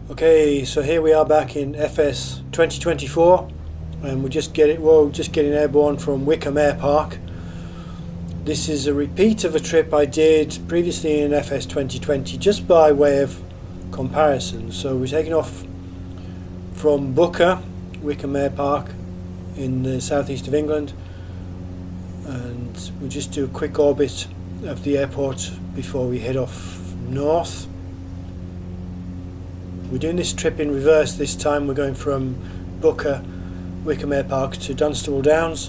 Okay, so here we are back in FS 2024, and we're just getting airborne from Wickham Air Park. This is a repeat of a trip I did previously in FS 2020, just by way of comparison. So we're taking off from Booker, Wickham Air Park in the southeast of England, and we'll just do a quick orbit of the airport before we head off north. We're doing this trip in reverse this time. We're going from Booker, Wickham Air Park to Dunstable Downs,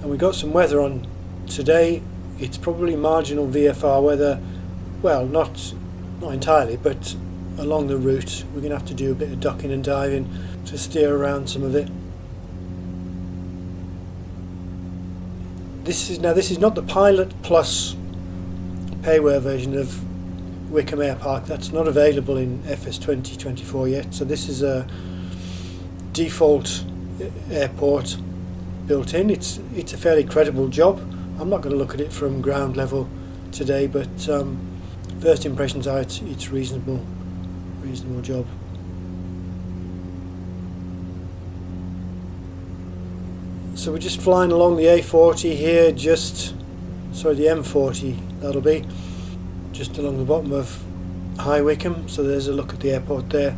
and we've got some weather on today. It's probably marginal VFR weather, well, not entirely, but along the route we're going to have to do a bit of ducking and diving to steer around some of it. This is not the Pilot Plus payware version of Wickham Air Park. That's not available in FS 2024 yet, so this is a default airport built in. It's a fairly credible job. I'm not going to look at it from ground level today, but first impressions are it's reasonable job. So we're just flying along the A40 here, the M40 that'll be, just along the bottom of High Wickham. So there's a look at the airport there.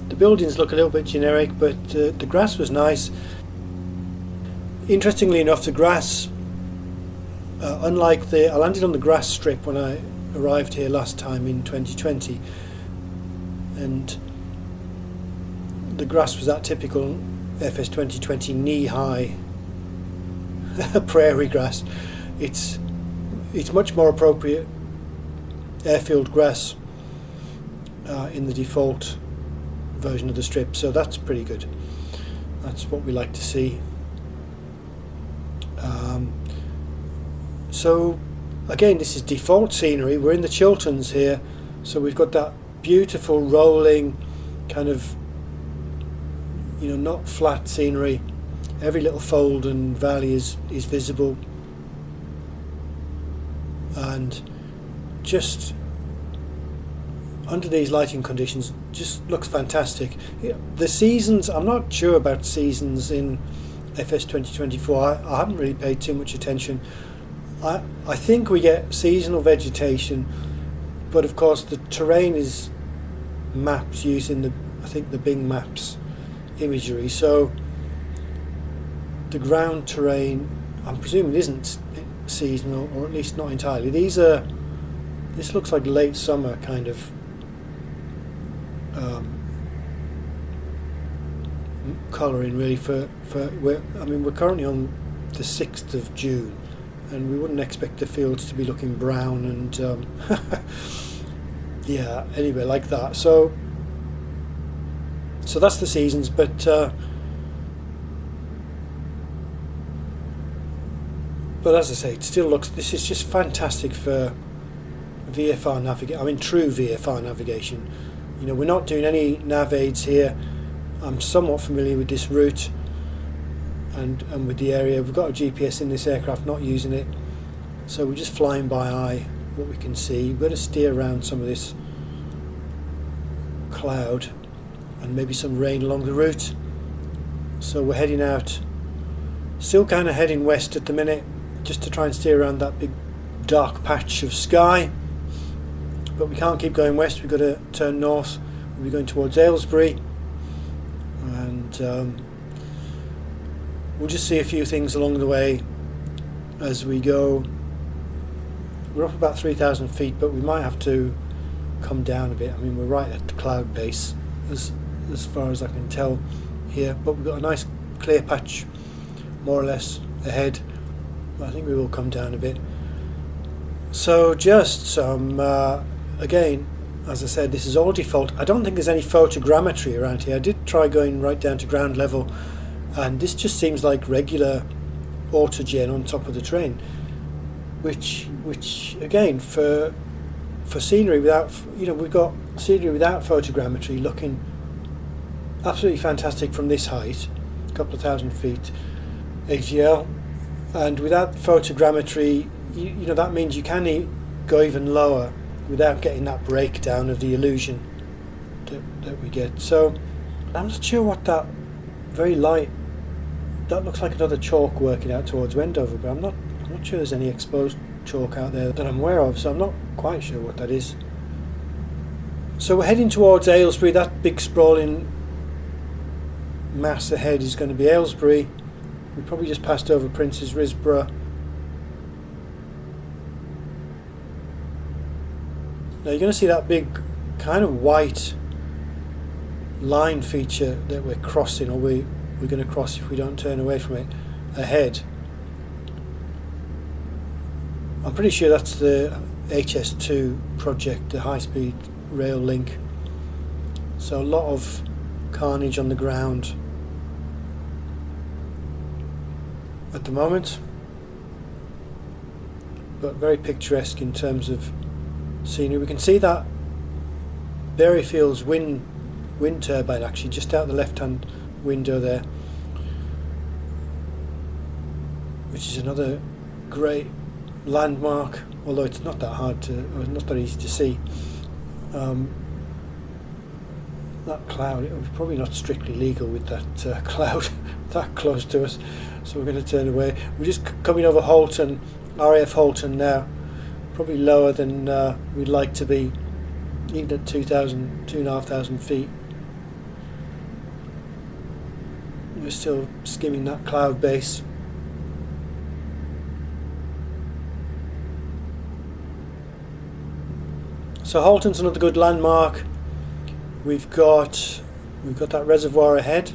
The buildings look a little bit generic, but the grass was nice. Interestingly enough, the grass, I landed on the grass strip when I arrived here last time in 2020, and the grass was that typical FS 2020 knee-high prairie grass. It's much more appropriate airfield grass in the default version of the strip, so that's pretty good. That's what we like to see. So again, this is default scenery. We're in the Chilterns here, so we've got that beautiful rolling kind of, not flat scenery. Every little fold and valley is visible, and just under these lighting conditions just looks fantastic. The seasons, I'm not sure about seasons in FS 2024. I haven't really paid too much attention. I think we get seasonal vegetation, but of course the terrain is mapped using the Bing Maps imagery, so the ground terrain, I'm presuming, isn't seasonal, or at least not entirely. This looks like late summer kind of colouring, really. We're currently on the 6th of June, and we wouldn't expect the fields to be looking brown and yeah, anyway, like that. So that's the seasons, but as I say, it still looks, this is just fantastic for VFR navigation. True VFR navigation. We're not doing any nav aids here. I'm somewhat familiar with this route and with the area. We've got a GPS in this aircraft, not using it, so we're just flying by eye what we can see. We've got to steer around some of this cloud and maybe some rain along the route. So we're heading out, still kind of heading west at the minute, just to try and steer around that big dark patch of sky. But we can't keep going west, we've got to turn north. We'll be going towards Aylesbury, and we'll just see a few things along the way as we go. We're up about 3,000 feet, but we might have to come down a bit. We're right at the cloud base as far as I can tell here, but we've got a nice clear patch more or less ahead. I think we will come down a bit. So just some again, as I said, this is all default. I don't think there's any photogrammetry around here. I did try going right down to ground level, and this just seems like regular autogen on top of the train, which again, for scenery without, we've got scenery without photogrammetry looking absolutely fantastic from this height, a couple of thousand feet AGL, and without photogrammetry, that means you can go even lower without getting that breakdown of the illusion that we get. So I'm not sure what that very light, that looks like another chalk working out towards Wendover, but I'm not sure there's any exposed chalk out there that I'm aware of, so I'm not quite sure what that is. So we're heading towards Aylesbury. That big sprawling mass ahead is going to be Aylesbury. We probably just passed over Prince's Risborough. Now you're going to see that big kind of white line feature that we're crossing, or we're going to cross if we don't turn away from it, ahead. I'm pretty sure that's the HS2 project, the high-speed rail link. So a lot of carnage on the ground at the moment, but very picturesque in terms of scenery. We can see that Berryfield's wind turbine actually just out the left-hand window there, which is another great landmark, although it's not that hard to, or not that easy to see. That cloud, it was probably not strictly legal with that cloud that close to us, so we're going to turn away. We're just coming over Holton, RAF Holton now, probably lower than we'd like to be, even at 2,500 feet. We're still skimming that cloud base. So Holton's another good landmark. We've got that reservoir ahead.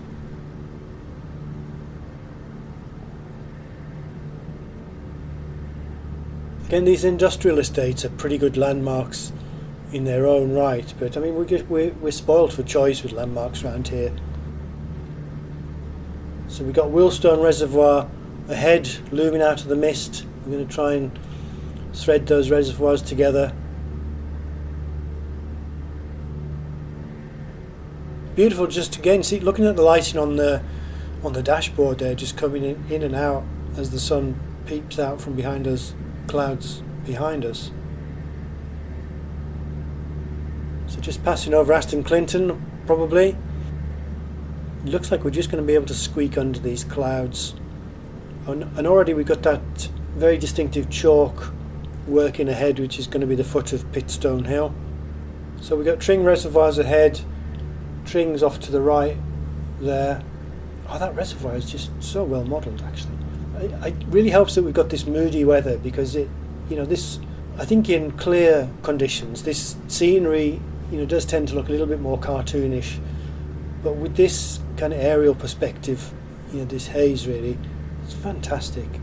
Again, these industrial estates are pretty good landmarks in their own right, but I mean we're spoiled for choice with landmarks around here. So we've got Wheelstone Reservoir ahead, looming out of the mist. We're going to try and thread those reservoirs together. Beautiful, just again, see, looking at the lighting on the dashboard there, just coming in and out as the sun peeps out from behind us, clouds behind us. So just passing over Aston Clinton, probably. It looks like we're just going to be able to squeak under these clouds. And already we've got that very distinctive chalk working ahead, which is going to be the foot of Pitstone Hill. So we've got Tring reservoirs ahead. Tring's off to the right there. Oh, that reservoir is just so well modelled, actually. It really helps that we've got this moody weather, because it, this, I think in clear conditions, this scenery, does tend to look a little bit more cartoonish. But with this kind of aerial perspective, this haze really, it's fantastic.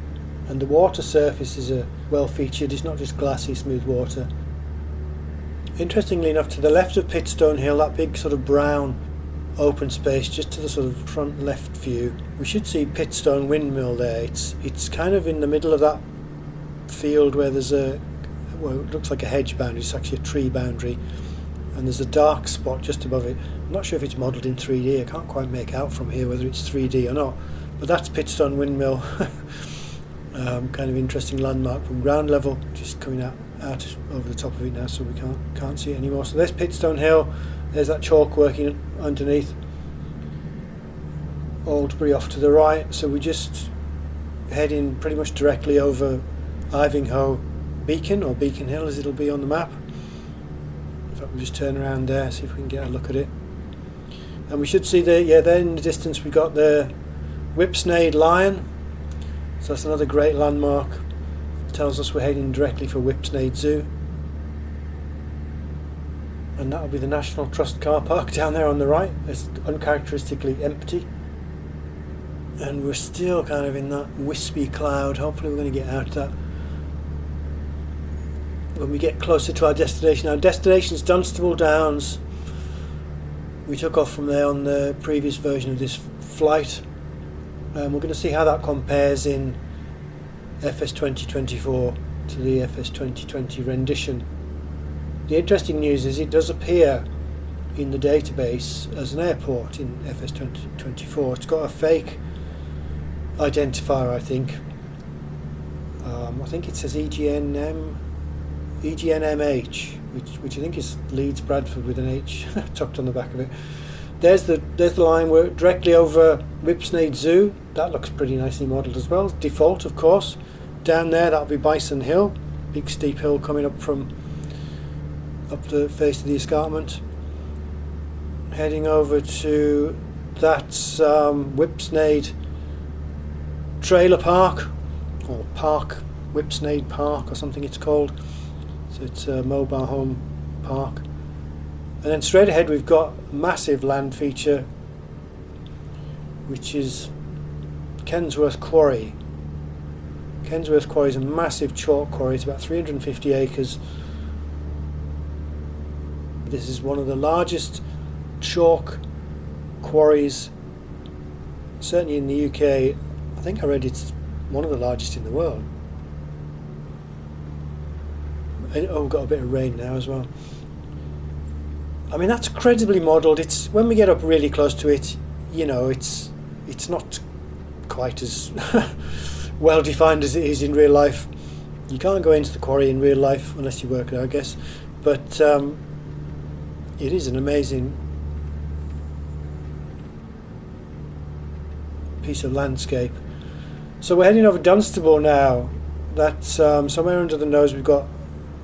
And the water surface is well featured. It's not just glassy, smooth water. Interestingly enough, to the left of Pitstone Hill, that big sort of brown open space just to the sort of front left view, we should see Pitstone Windmill there. It's kind of in the middle of that field where there's it looks like a hedge boundary. It's actually a tree boundary, and there's a dark spot just above it. I'm not sure if it's modelled in 3D. I can't quite make out from here whether it's 3D or not, but that's Pitstone Windmill. Kind of interesting landmark from ground level, just coming out over the top of it now, so we can't see it anymore. So there's Pitstone Hill, there's that chalk working underneath. Aldbury off to the right, so we're just heading pretty much directly over Ivinghoe Beacon, or Beacon Hill as it'll be on the map. In fact, we'll just turn around there, see if we can get a look at it. And we should see there in the distance we got the Whipsnade Lion, so that's another great landmark. Tells us we're heading directly for Whipsnade Zoo, and that'll be the National Trust car park down there on the right. It's uncharacteristically empty, and we're still kind of in that wispy cloud. Hopefully we're going to get out of that when we get closer to our destination. Our destination is Dunstable Downs. We took off from there on the previous version of this flight. We're going to see how that compares in FS 2024 to the FS 2020 rendition. The interesting news is it does appear in the database as an airport in FS 2024. It's got a fake identifier, I think. I think it says EGNMH which I think is Leeds Bradford with an H tucked on the back of it. There's the line. We're directly over Whipsnade Zoo. That looks pretty nicely modelled as well. Default, of course. Down there, that'll be Bison Hill, big steep hill coming up the face of the escarpment. Heading over to that's Whipsnade Trailer Park, or Park Whipsnade Park or something it's called. So it's a mobile home park. And then straight ahead we've got a massive land feature, which is Kenssworth Quarry. Kenssworth Quarry is a massive chalk quarry. It's about 350 acres. This is one of the largest chalk quarries, certainly in the UK. I think I read it's one of the largest in the world. And, oh, we've got a bit of rain now as well. I mean, that's credibly modelled. It's when we get up really close to it, you know, it's not quite as well defined as it is in real life. You can't go into the quarry in real life unless you work there, I guess. But it is an amazing piece of landscape. So we're heading over Dunstable now. That's somewhere under the nose. We've got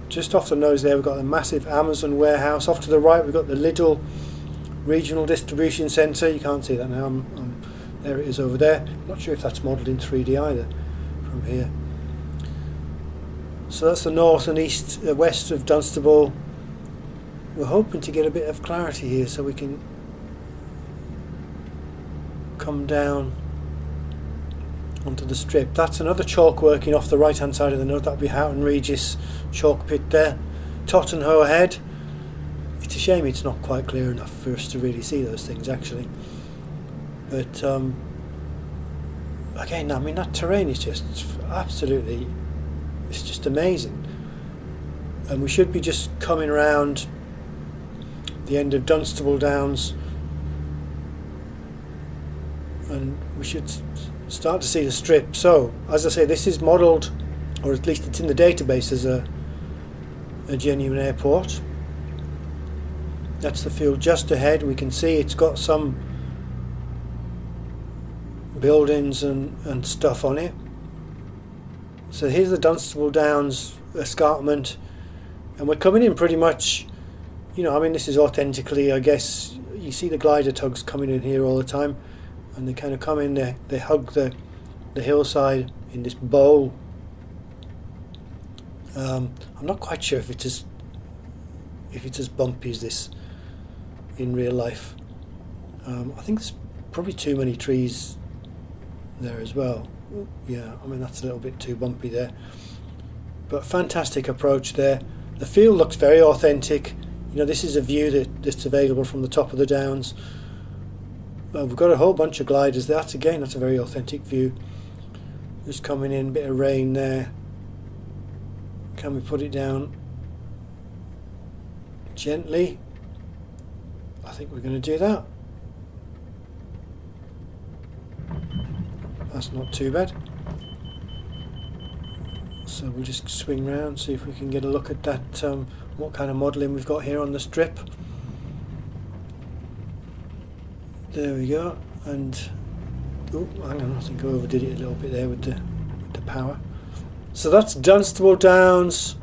just off the nose there, we've got a massive Amazon warehouse. Off to the right, we've got the Lidl regional distribution centre. You can't see that now. There it is over there. Not sure if that's modelled in 3D either from here. So that's the north and east, west of Dunstable. We're hoping to get a bit of clarity here so we can come down onto the strip. That's another chalk working off the right hand side of the node. That'll be Houghton Regis chalk pit there. Tottenham ahead. It's a shame it's not quite clear enough for us to really see those things actually. But again, I mean, that terrain is just absolutely, it's just amazing. And we should be just coming around the end of Dunstable Downs, and we should start to see the strip. So, as I say, this is modelled, or at least it's in the database as a genuine airport. That's the field just ahead. We can see it's got some buildings and stuff on it. So here's the Dunstable Downs escarpment, and we're coming in pretty much, you know, I mean, this is authentically, I guess, you see the glider tugs coming in here all the time, and they kind of come in there, they hug the hillside in this bowl. I'm not quite sure if it's as bumpy as this in real life. I think there's probably too many trees there as well. Yeah, I mean, that's a little bit too bumpy there, but fantastic approach there. The field looks very authentic. You know, this is a view that's available from the top of the downs. We've got a whole bunch of gliders. That's a very authentic view. Just coming in, bit of rain there. Can we put it down gently? I think we're going to do that. That's not too bad. So we'll just swing round, see if we can get a look at that, what kind of modelling we've got here on the strip. There we go. And oh, hang on, I think I overdid it a little bit there with the power. So that's Dunstable Downs,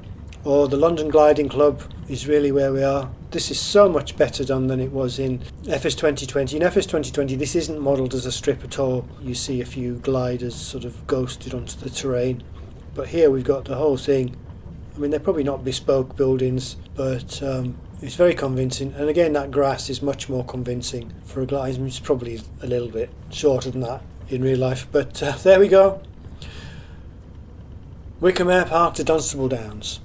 or the London Gliding Club is really where we are. This is so much better done than it was in FS 2020. In FS 2020 this isn't modelled as a strip at all. You see a few gliders sort of ghosted onto the terrain. But here we've got the whole thing. I mean, they're probably not bespoke buildings, but it's very convincing. And again, that grass is much more convincing for a glide. It's probably a little bit shorter than that in real life. But there we go. Wickham Air Park to Dunstable Downs.